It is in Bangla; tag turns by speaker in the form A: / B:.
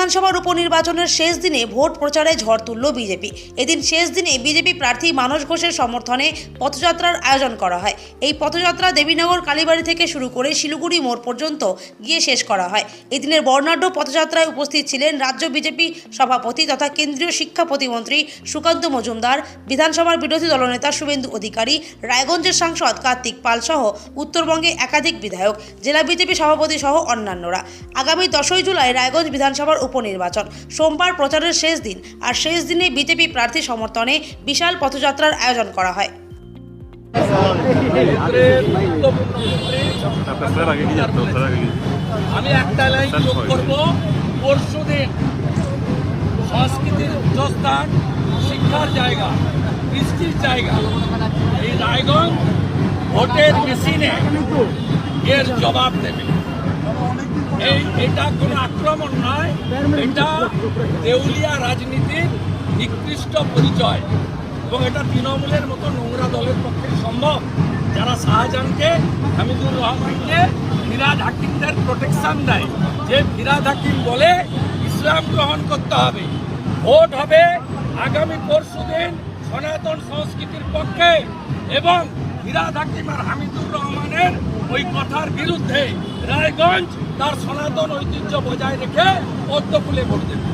A: বিধানসভার উপনির্বাচনের শেষ দিনে ভোট প্রচারে ঝড় তুলল বিজেপি। এদিন শেষ দিনে বিজেপি প্রার্থী মানস ঘোষের সমর্থনে পথযাত্রার আয়োজন করা হয়। এই পথযাত্রা দেবীনগর কালীবাড়ি থেকে শুরু করে শিলিগুড়ি মোড় পর্যন্ত গিয়ে শেষ করা হয়। এদিনের বর্ণাঢ্য পথযাত্রায় উপস্থিত ছিলেন রাজ্য বিজেপি সভাপতি তথা কেন্দ্রীয় শিক্ষা প্রতিমন্ত্রী সুকান্ত মজুমদার, বিধানসভার বিরোধী দলনেতা শুভেন্দু অধিকারী, রায়গঞ্জের সাংসদ কার্তিক পাল সহ উত্তরবঙ্গে একাধিক বিধায়ক, জেলা বিজেপি সভাপতি সহ অন্যান্যরা। আগামী 10ই জুলাই রায়গঞ্জ বিধানসভার উপনির্বাচন, সোমবার প্রচারের শেষ দিন, আর শেষ দিনে বিজেপি প্রার্থী সমর্থনে বিশাল পথযাত্রার আয়োজন করা হয়।
B: আমি একটা লাইন যোগ করব, পরশুদিন সংস্কৃতির উচ্চস্থান, শিক্ষার জায়গা, কৃষ্টির জায়গা, এই রায়গঞ্জ ভোটের মেশিনে এর জবাব দেবে। এটা কোনো আক্রমণ নয়, এটা দেউলিয়া রাজনীতির নিকৃষ্ট পরিচয় এবং এটা তৃণমূলের মতো নোংরা দলের পক্ষে সম্ভব, যারা শাহজাহানকে, হামিদুর রহমানকে, ফিরাদ হাকিমদের প্রোটেকশন দেয়, যে ফিরাদ হাকিম বলে ইসলাম গ্রহণ করতে হবে। ভোট হবে আগামী পরশুদিন সনাতন সংস্কৃতির পক্ষে এবং ফিরাদ হাকিম আর হামিদুর রহমানের ওই কথার বিরুদ্ধে। রায়গঞ্জ তার সনাতন ঐতিহ্য বজায় রেখে পদ্মফুলে ভোট দেবে।